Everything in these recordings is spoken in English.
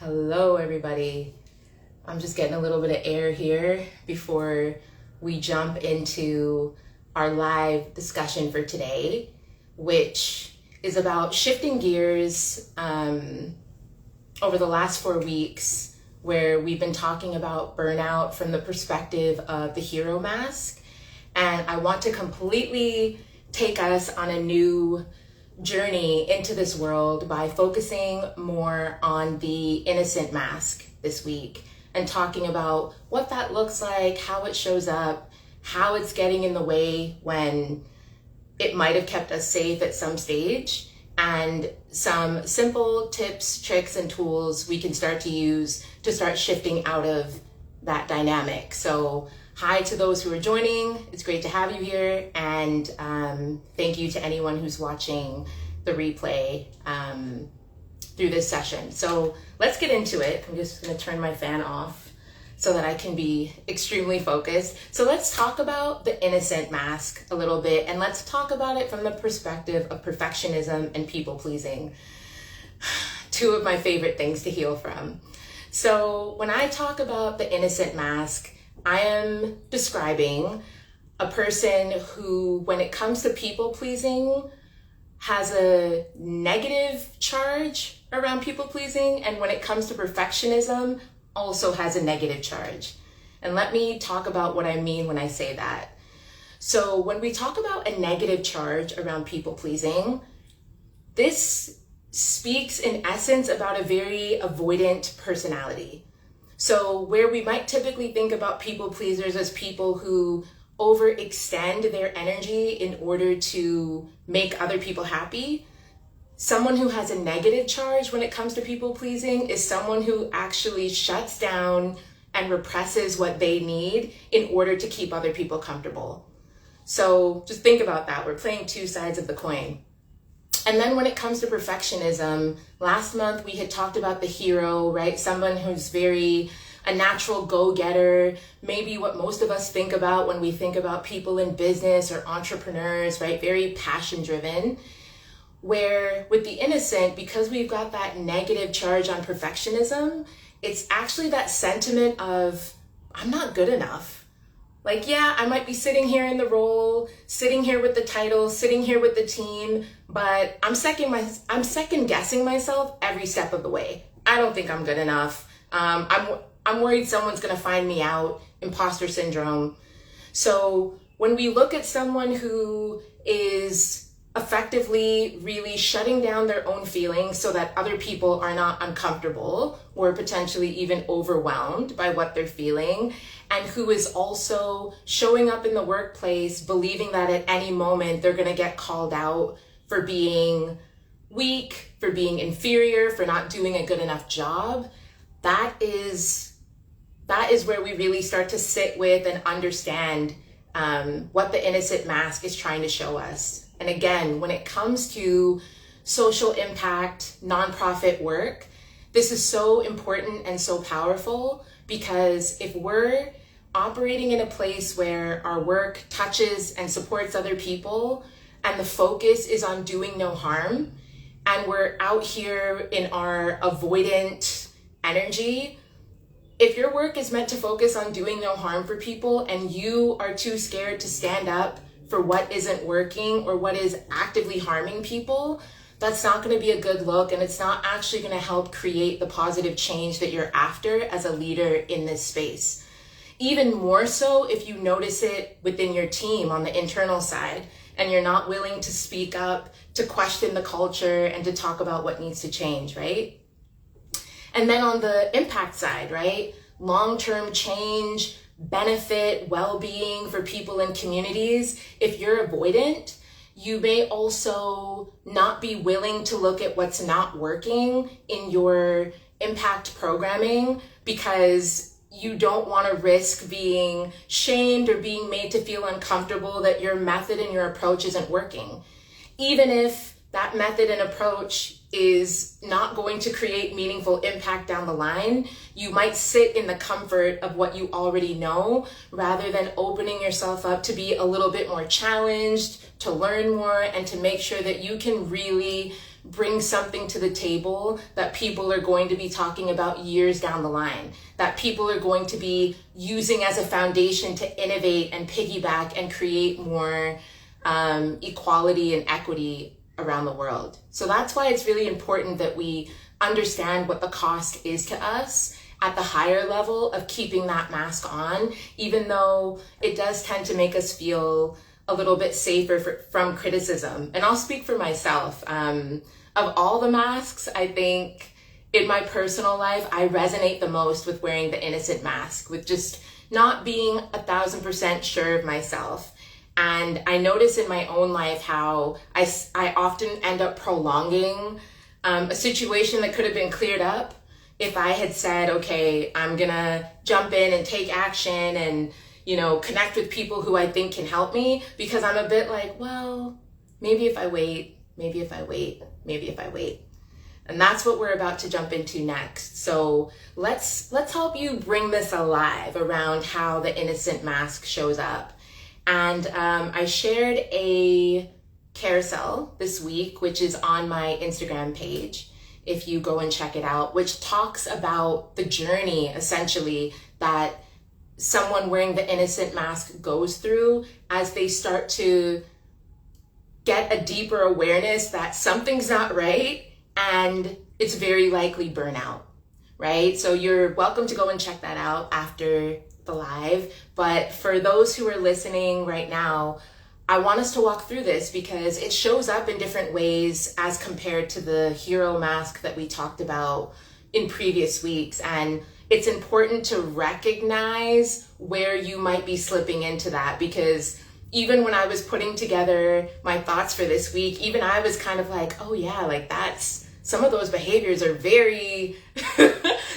Hello, everybody. I'm just getting a little bit of air here before we jump into our live discussion for today, which is about shifting gears over the last 4 weeks, where we've been talking about burnout from the perspective of the hero mask. And I want to completely take us on a new journey into this world by focusing more on the innocent mask this week and talking about what that looks like, how it shows up, how it's getting in the way when it might have kept us safe at some stage, and some simple tips, tricks, and tools we can start to use to start shifting out of that dynamic. So hi to those who are joining. It's great to have you here. And thank you to anyone who's watching the replay through this session. So let's get into it. I'm just going to turn my fan off so that I can be extremely focused. So let's talk about the innocent mask a little bit, and let's talk about it from the perspective of perfectionism and people pleasing. Two of my favorite things to heal from. So when I talk about the innocent mask, I am describing a person who, when it comes to people pleasing, has a negative charge around people pleasing, and when it comes to perfectionism, also has a negative charge. And let me talk about what I mean when I say that. So when we talk about a negative charge around people pleasing, this speaks in essence about a very avoidant personality. So where we might typically think about people pleasers as people who overextend their energy in order to make other people happy, someone who has a negative charge when it comes to people pleasing is someone who actually shuts down and represses what they need in order to keep other people comfortable. So just think about that. We're playing two sides of the coin. And then when it comes to perfectionism, last month we had talked about the hero, right? Someone who's very a natural go-getter, maybe what most of us think about when we think about people in business or entrepreneurs, right? Very passion-driven. Where with the innocent, because we've got that negative charge on perfectionism, it's actually that sentiment of, I'm not good enough. Like, yeah, I might be sitting here in the role, sitting here with the title, sitting here with the team, but I'm second guessing myself every step of the way. I don't think I'm good enough. I'm worried someone's gonna find me out, imposter syndrome. So when we look at someone who is effectively really shutting down their own feelings so that other people are not uncomfortable or potentially even overwhelmed by what they're feeling, and who is also showing up in the workplace believing that at any moment they're going to get called out for being weak, for being inferior, for not doing a good enough job, that is where we really start to sit with and understand what the innocent mask is trying to show us. And again, when it comes to social impact, nonprofit work, this is so important and so powerful, because if we're operating in a place where our work touches and supports other people, and the focus is on doing no harm, and we're out here in our avoidant energy, if your work is meant to focus on doing no harm for people and you are too scared to stand up for what isn't working or what is actively harming people, that's not going to be a good look, and it's not actually going to help create the positive change that you're after as a leader in this space. Even more so if you notice it within your team on the internal side and you're not willing to speak up, to question the culture, and to talk about what needs to change, right? And then on the impact side, right? Long-term change, benefit, well-being for people in communities. If you're avoidant, you may also not be willing to look at what's not working in your impact programming because you don't want to risk being shamed or being made to feel uncomfortable that your method and your approach isn't working. Even if that method and approach is not going to create meaningful impact down the line, you might sit in the comfort of what you already know rather than opening yourself up to be a little bit more challenged, to learn more, and to make sure that you can really bring something to the table that people are going to be talking about years down the line, that people are going to be using as a foundation to innovate and piggyback and create more equality and equity around the world. So that's why it's really important that we understand what the cost is to us at the higher level of keeping that mask on, even though it does tend to make us feel a little bit safer from criticism. And I'll speak for myself. Of all the masks, I think in my personal life, I resonate the most with wearing the innocent mask, with just not being 1,000% sure of myself. And I notice in my own life how I often end up prolonging a situation that could have been cleared up if I had said, okay, I'm gonna jump in and take action and, connect with people who I think can help me, because I'm a bit like, well, maybe if I wait. And that's what we're about to jump into next. So let's help you bring this alive around how the innocent mask shows up. And I shared a carousel this week, which is on my Instagram page, if you go and check it out, which talks about the journey, essentially, that someone wearing the innocent mask goes through as they start to get a deeper awareness that something's not right, and it's very likely burnout, right? So you're welcome to go and check that out after the live. But for those who are listening right now, I want us to walk through this because it shows up in different ways as compared to the hero mask that we talked about in previous weeks. And it's important to recognize where you might be slipping into that, because even when I was putting together my thoughts for this week, even I was kind of like, oh yeah, like some of those behaviors are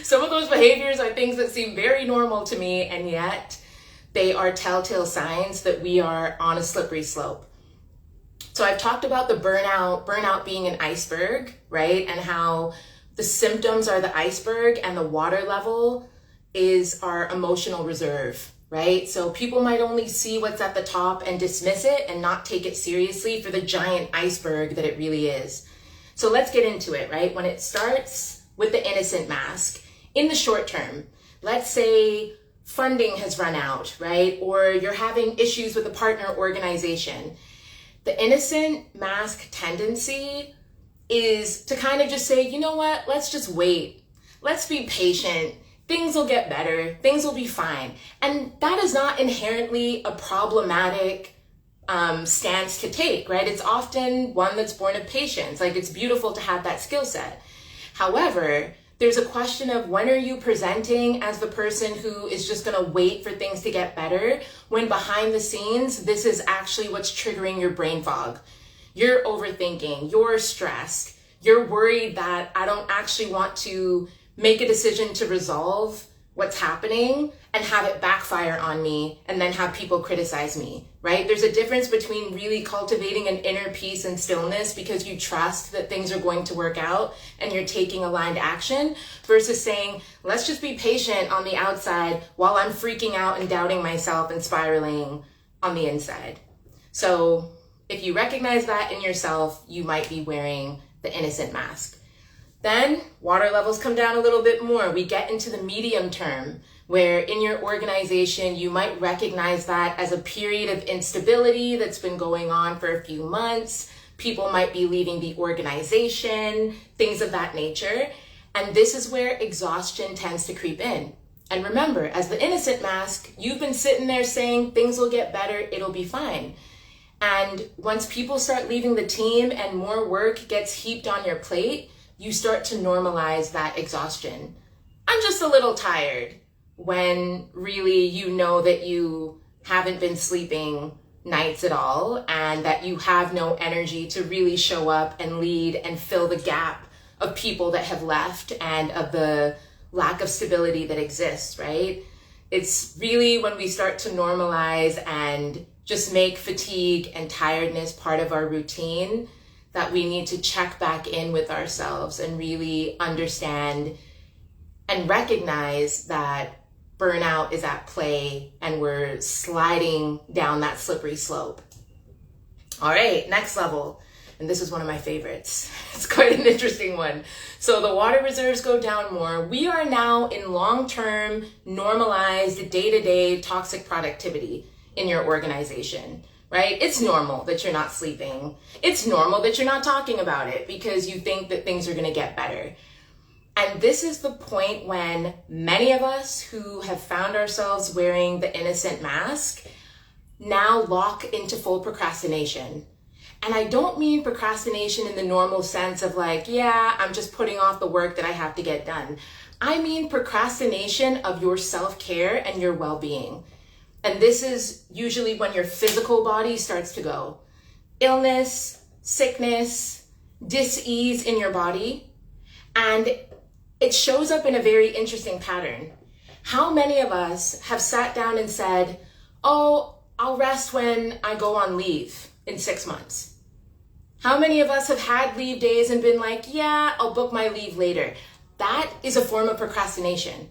some of those behaviors are things that seem very normal to me, and yet they are telltale signs that we are on a slippery slope. So I've talked about the burnout being an iceberg, right? And how the symptoms are the iceberg and the water level is our emotional reserve, right? So people might only see what's at the top and dismiss it and not take it seriously for the giant iceberg that it really is. So let's get into it, right? When it starts with the innocent mask, in the short term, let's say funding has run out, right? Or you're having issues with a partner organization. The innocent mask tendency is to kind of just say, you know what, let's just wait. Let's be patient. Things will get better. Things will be fine. And that is not inherently a problematic stance to take, right? It's often one that's born of patience. Like, it's beautiful to have that skill set. However, there's a question of when are you presenting as the person who is just going to wait for things to get better, when behind the scenes, this is actually what's triggering your brain fog. You're overthinking, you're stressed, you're worried that I don't actually want to make a decision to resolve what's happening and have it backfire on me and then have people criticize me, right? There's a difference between really cultivating an inner peace and stillness because you trust that things are going to work out and you're taking aligned action, versus saying, let's just be patient on the outside while I'm freaking out and doubting myself and spiraling on the inside. So if you recognize that in yourself, you might be wearing the innocent mask. Then water levels come down a little bit more. We get into the medium term, where in your organization, you might recognize that as a period of instability that's been going on for a few months. People might be leaving the organization, things of that nature. And this is where exhaustion tends to creep in. And remember, as the innocent mask, you've been sitting there saying things will get better, it'll be fine. And once people start leaving the team and more work gets heaped on your plate, you start to normalize that exhaustion. I'm just a little tired, when really you know that you haven't been sleeping nights at all and that you have no energy to really show up and lead and fill the gap of people that have left and of the lack of stability that exists, right? It's really when we start to normalize and just make fatigue and tiredness part of our routine that we need to check back in with ourselves and really understand and recognize that burnout is at play and we're sliding down that slippery slope. All right, next level. And this is one of my favorites. It's quite an interesting one. So the water reserves go down more. We are now in long-term, normalized, day-to-day toxic productivity in your organization, right? It's normal that you're not sleeping. It's normal that you're not talking about it because you think that things are going to get better. And this is the point when many of us who have found ourselves wearing the innocent mask now lock into full procrastination. And I don't mean procrastination in the normal sense of like, yeah, I'm just putting off the work that I have to get done. I mean procrastination of your self-care and your well-being. And this is usually when your physical body starts to go. Illness, sickness, dis-ease in your body. And it shows up in a very interesting pattern. How many of us have sat down and said, oh, I'll rest when I go on leave in 6 months? How many of us have had leave days and been like, yeah, I'll book my leave later? That is a form of procrastination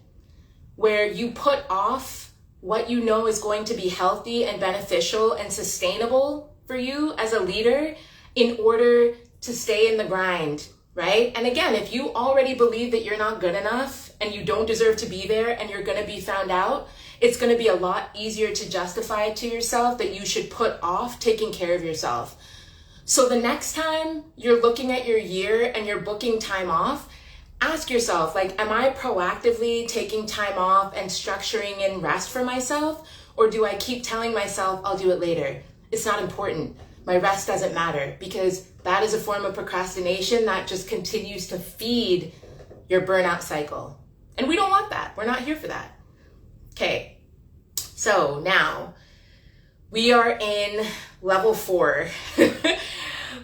where you put off what you know is going to be healthy and beneficial and sustainable for you as a leader in order to stay in the grind, right? And again, if you already believe that you're not good enough and you don't deserve to be there and you're going to be found out, it's going to be a lot easier to justify to yourself that you should put off taking care of yourself. So the next time you're looking at your year and you're booking time off, ask yourself, like, am I proactively taking time off and structuring in rest for myself? Or do I keep telling myself I'll do it later? It's not important. My rest doesn't matter, because that is a form of procrastination that just continues to feed your burnout cycle. And we don't want that. We're not here for that. Okay, so now we are in level 4.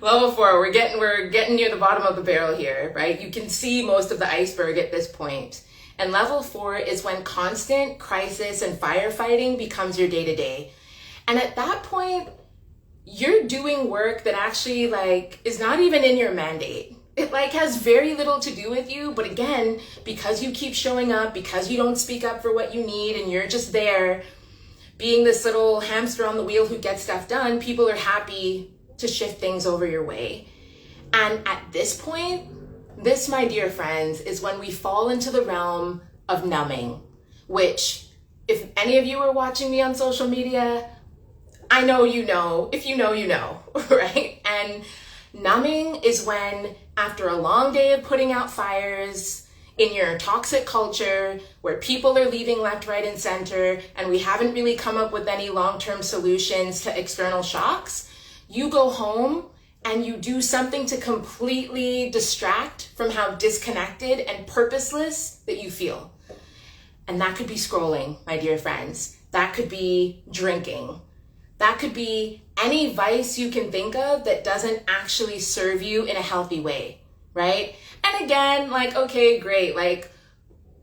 Level 4, we're getting near the bottom of the barrel here, right? You can see most of the iceberg at this point. And level 4 is when constant crisis and firefighting becomes your day-to-day. And at that point, you're doing work that actually is not even in your mandate. It has very little to do with you, but again, because you keep showing up, because you don't speak up for what you need, and you're just there being this little hamster on the wheel who gets stuff done, people are happy to shift things over your way. And at this point, this, my dear friends, is when we fall into the realm of numbing, which, if any of you are watching me on social media, I know you know. If you know, you know, right? And numbing is when, after a long day of putting out fires in your toxic culture, where people are leaving left, right, and center, and we haven't really come up with any long-term solutions to external shocks, you go home and you do something to completely distract from how disconnected and purposeless that you feel. And that could be scrolling, my dear friends. That could be drinking. That could be any vice you can think of that doesn't actually serve you in a healthy way, right? And again, okay, great.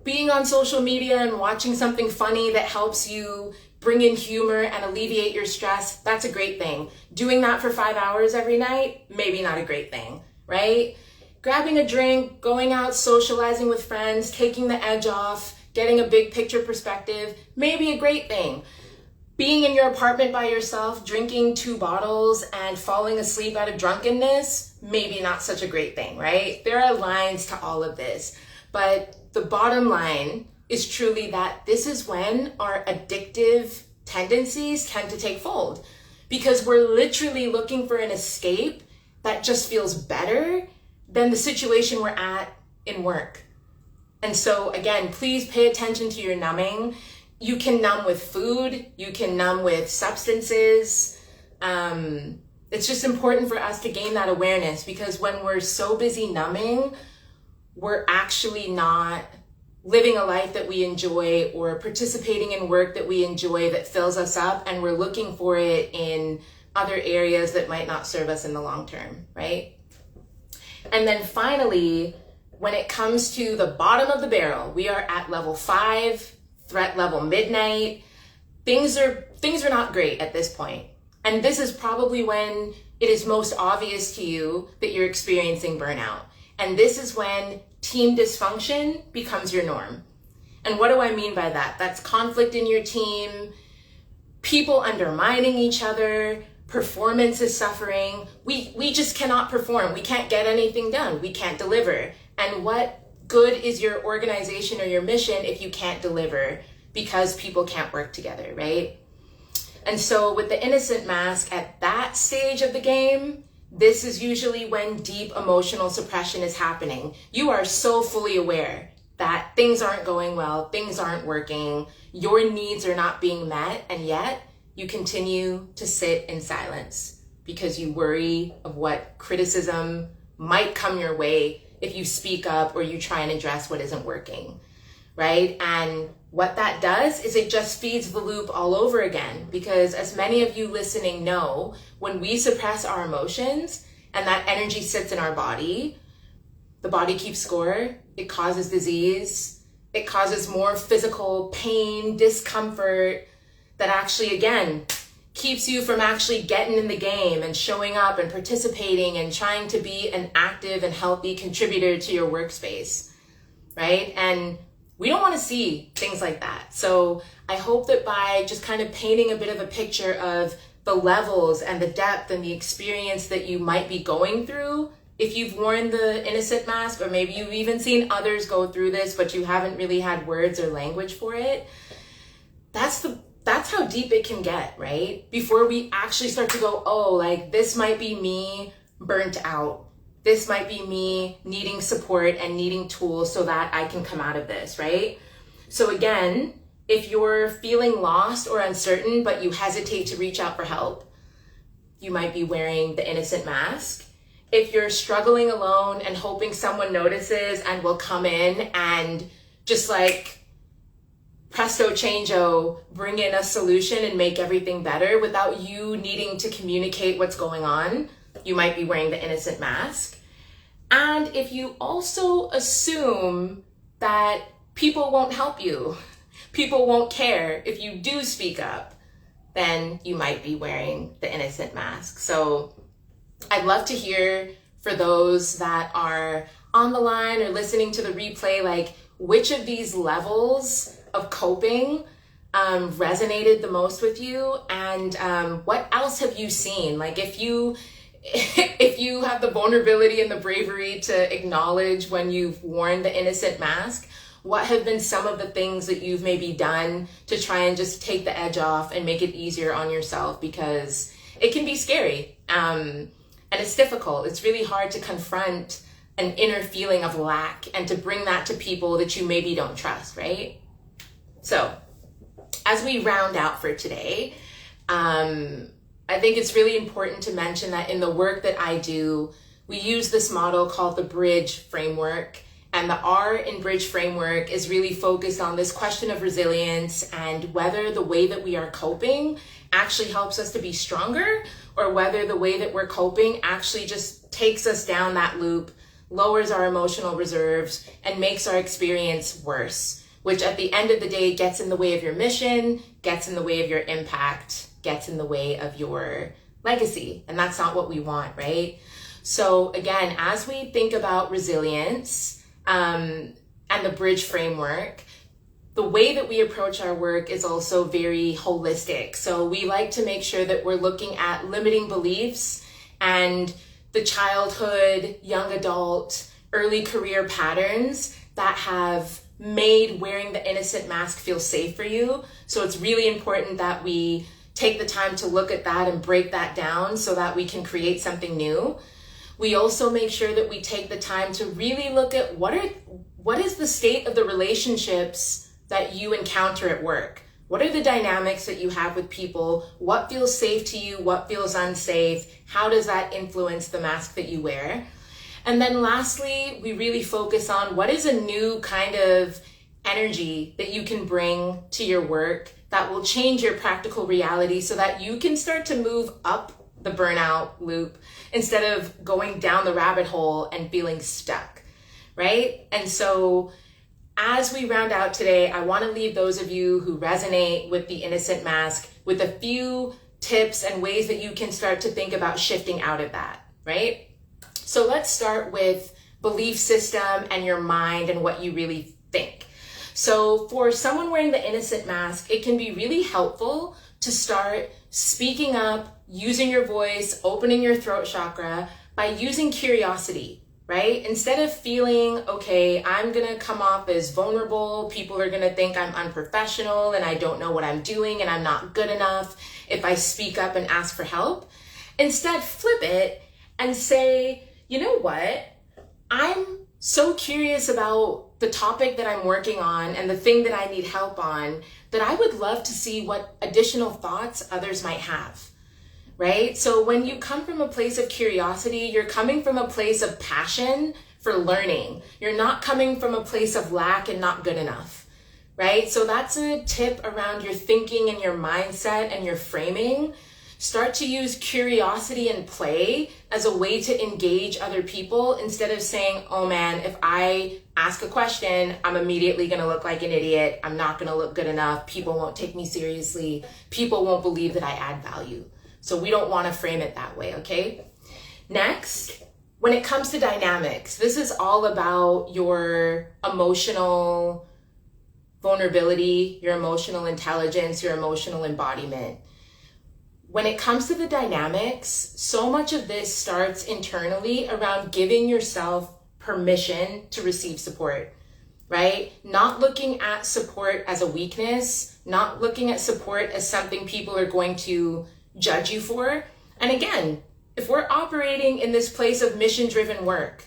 Being on social media and watching something funny that helps you bring in humor and alleviate your stress, that's a great thing. Doing that for 5 hours every night, maybe not a great thing, right? Grabbing a drink, going out, socializing with friends, taking the edge off, getting a big picture perspective, maybe a great thing. Being in your apartment by yourself, drinking 2 bottles and falling asleep out of drunkenness, maybe not such a great thing, right? There are lines to all of this, but the bottom line is truly that this is when our addictive tendencies tend to take fold, because we're literally looking for an escape that just feels better than the situation we're at in work. And so again, please pay attention to your numbing. You can numb with food, you can numb with substances. It's just important for us to gain that awareness, because when we're so busy numbing, we're actually not living a life that we enjoy or participating in work that we enjoy that fills us up, and we're looking for it in other areas that might not serve us in the long term, right? And then finally, when it comes to the bottom of the barrel, we are at level 5, threat level midnight. Things are not great at this point. And this is probably when it is most obvious to you that you're experiencing burnout. And this is when team dysfunction becomes your norm. And what do I mean by that? That's conflict in your team, people undermining each other, performance is suffering. We just cannot perform. We can't get anything done. We can't deliver. And what good is your organization or your mission if you can't deliver because people can't work together, right? And so with the innocent mask at that stage of the game, this is usually when deep emotional suppression is happening. You are so fully aware that things aren't going well, things aren't working, your needs are not being met, and yet you continue to sit in silence because you worry of what criticism might come your way if you speak up or you try and address what isn't working, right? And what that does is it just feeds the loop all over again, because as many of you listening know, when we suppress our emotions and that energy sits in our body, the body keeps score, it causes disease, it causes more physical pain, discomfort that actually, again, keeps you from actually getting in the game and showing up and participating and trying to be an active and healthy contributor to your workspace, right? And we don't want to see things like that. So I hope that by just kind of painting a bit of a picture of the levels and the depth and the experience that you might be going through, if you've worn the innocent mask, or maybe you've even seen others go through this, but you haven't really had words or language for it, that's how deep it can get, right? Before we actually start to go, oh, like this might be me burnt out. This might be me needing support and needing tools so that I can come out of this, right? So again, if you're feeling lost or uncertain, but you hesitate to reach out for help, you might be wearing the innocent mask. If you're struggling alone and hoping someone notices and will come in and just like presto changeo, bring in a solution and make everything better without you needing to communicate what's going on, you might be wearing the innocent mask. And if you also assume that people won't help you, people won't care if you do speak up, then you might be wearing the innocent mask. So I'd love to hear for those that are on the line or listening to the replay, like which of these levels of coping resonated the most with you, and what else have you seen? Like if you have the vulnerability and the bravery to acknowledge when you've worn the innocent mask, what have been some of the things that you've maybe done to try and just take the edge off and make it easier on yourself? Because it can be scary and it's difficult. It's really hard to confront an inner feeling of lack and to bring that to people that you maybe don't trust, right? So as we round out for today, I think it's really important to mention that in the work that I do, we use this model called the Bridge Framework. And the R in Bridge Framework is really focused on this question of resilience and whether the way that we are coping actually helps us to be stronger, or whether the way that we're coping actually just takes us down that loop, lowers our emotional reserves, and makes our experience worse, which at the end of the day gets in the way of your mission, gets in the way of your impact, gets in the way of your legacy. And that's not what we want, right? So again, as we think about resilience and the Bridge Framework, the way that we approach our work is also very holistic. So we like to make sure that we're looking at limiting beliefs and the childhood, young adult, early career patterns that have made wearing the innocent mask feel safe for you. So it's really important that we take the time to look at that and break that down so that we can create something new. We also make sure that we take the time to really look at what is the state of the relationships that you encounter at work? What are the dynamics that you have with people? What feels safe to you? What feels unsafe? How does that influence the mask that you wear? And then lastly, we really focus on what is a new kind of energy that you can bring to your work that will change your practical reality so that you can start to move up the burnout loop instead of going down the rabbit hole and feeling stuck, right? And so as we round out today, I want to leave those of you who resonate with the innocent mask with a few tips and ways that you can start to think about shifting out of that, right? So let's start with belief system and your mind and what you really think. So for someone wearing the innocent mask, it can be really helpful to start speaking up, using your voice, opening your throat chakra by using curiosity, right? Instead of feeling, okay, I'm gonna come off as vulnerable, people are gonna think I'm unprofessional and I don't know what I'm doing and I'm not good enough if I speak up and ask for help. Instead, flip it and say, you know what? I'm so curious about the topic that I'm working on and the thing that I need help on that I would love to see what additional thoughts others might have, right? So when you come from a place of curiosity, you're coming from a place of passion for learning. You're not coming from a place of lack and not good enough, right? So that's a tip around your thinking and your mindset and your framing. Start to use curiosity and play as a way to engage other people instead of saying, oh man, if I ask a question, I'm immediately gonna look like an idiot. I'm not gonna look good enough. People won't take me seriously. People won't believe that I add value. So we don't wanna frame it that way, okay? Next, when it comes to dynamics, this is all about your emotional vulnerability, your emotional intelligence, your emotional embodiment. When it comes to the dynamics, so much of this starts internally around giving yourself permission to receive support, right? Not looking at support as a weakness, not looking at support as something people are going to judge you for. And again, if we're operating in this place of mission-driven work,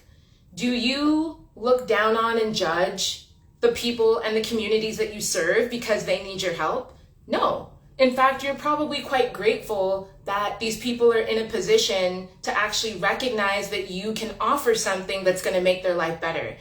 do you look down on and judge the people and the communities that you serve because they need your help? No. In fact, you're probably quite grateful that these people are in a position to actually recognize that you can offer something that's going to make their life better.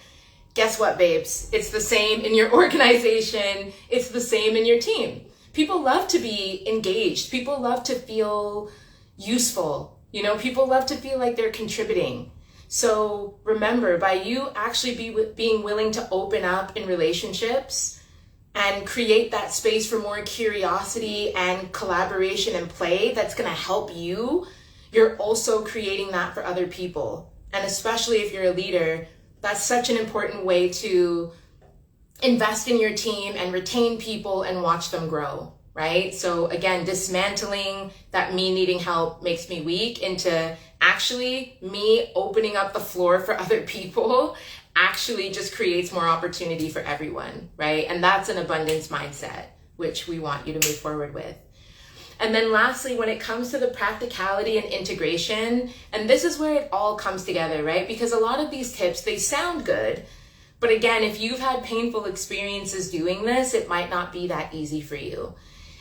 Guess what, babes? It's the same in your organization. It's the same in your team. People love to be engaged. People love to feel useful. You know, people love to feel like they're contributing. So remember, by you actually being willing to open up in relationships and create that space for more curiosity and collaboration and play that's going to help you, you're also creating that for other people. And especially if you're a leader, that's such an important way to invest in your team and retain people and watch them grow, right? So again, dismantling that me needing help makes me weak into actually me opening up the floor for other people actually just creates more opportunity for everyone, right? And that's an abundance mindset, which we want you to move forward with. And then lastly, when it comes to the practicality and integration, and this is where it all comes together, right? Because a lot of these tips, they sound good, but again, if you've had painful experiences doing this, it might not be that easy for you.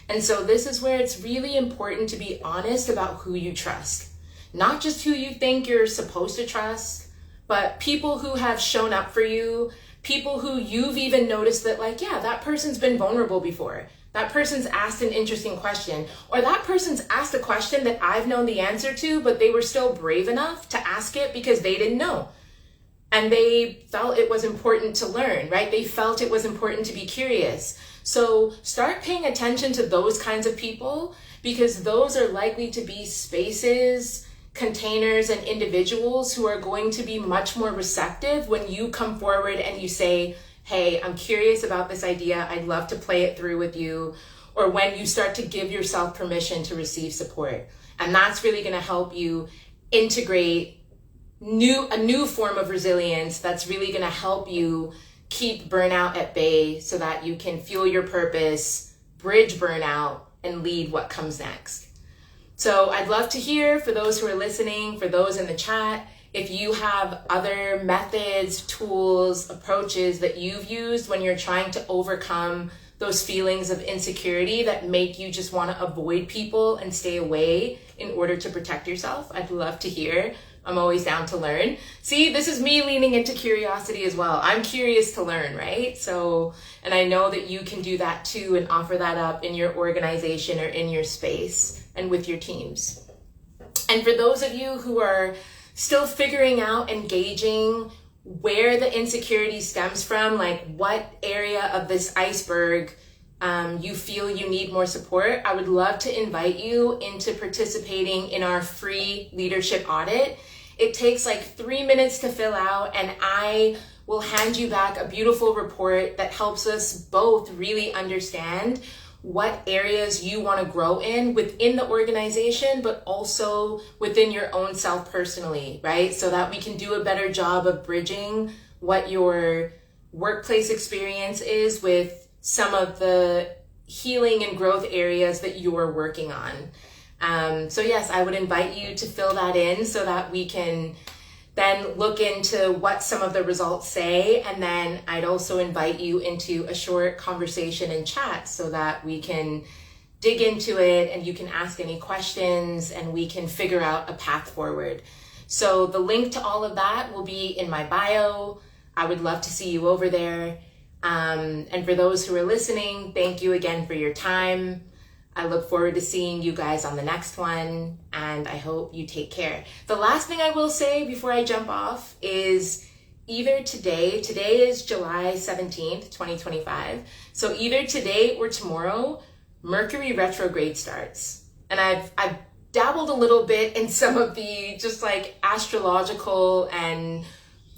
And so this is where it's really important to be honest about who you trust. Not just who you think you're supposed to trust, but people who have shown up for you, people who you've even noticed that like, yeah, that person's been vulnerable before. That person's asked an interesting question, or that person's asked a question that I've known the answer to, but they were still brave enough to ask it because they didn't know. And they felt it was important to learn, right? They felt it was important to be curious. So start paying attention to those kinds of people because those are likely to be spaces, containers, and individuals who are going to be much more receptive when you come forward and you say, hey, I'm curious about this idea. I'd love to play it through with you. Or when you start to give yourself permission to receive support. And that's really going to help you integrate a new form of resilience that's really going to help you keep burnout at bay so that you can fuel your purpose, bridge burnout, and lead what comes next. So I'd love to hear, for those who are listening, for those in the chat, if you have other methods, tools, approaches that you've used when you're trying to overcome those feelings of insecurity that make you just want to avoid people and stay away in order to protect yourself. I'd love to hear. I'm always down to learn. See, this is me leaning into curiosity as well. I'm curious to learn, right? So, and I know that you can do that too and offer that up in your organization or in your space and with your teams. And for those of you who are still figuring out, engaging where the insecurity stems from, like what area of this iceberg you feel you need more support, I would love to invite you into participating in our free leadership audit. It takes like 3 minutes to fill out, and I will hand you back a beautiful report that helps us both really understand what areas you want to grow in within the organization, but also within your own self personally, right? So that we can do a better job of bridging what your workplace experience is with some of the healing and growth areas that you're working on. So yes, I would invite you to fill that in so that we can then look into what some of the results say. And then I'd also invite you into a short conversation and chat so that we can dig into it and you can ask any questions and we can figure out a path forward. So the link to all of that will be in my bio. I would love to see you over there. And for those who are listening, thank you again for your time. I look forward to seeing you guys on the next one, and I hope you take care. The last thing I will say before I jump off is either today is July 17th, 2025. So either today or tomorrow, Mercury retrograde starts. And I've dabbled a little bit in some of the just like astrological and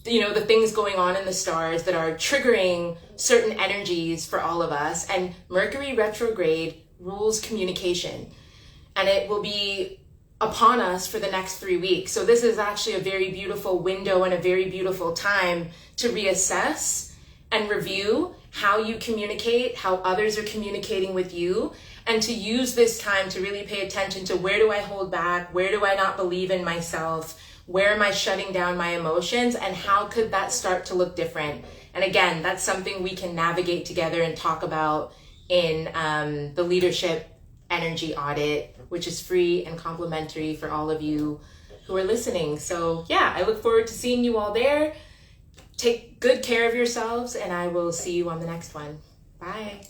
the things going on in the stars that are triggering certain energies for all of us. And Mercury retrograde rules communication, and it will be upon us for the next 3 weeks. So this is actually a very beautiful window and a very beautiful time to reassess and review how you communicate, how others are communicating with you, and to use this time to really pay attention to where do I hold back, where do I not believe in myself, where am I shutting down my emotions, and how could that start to look different. And again, that's something we can navigate together and talk about in the Leadership Energy Audit, which is free and complimentary for all of you who are listening. So yeah, I look forward to seeing you all there. Take good care of yourselves, and I will see you on the next one. Bye.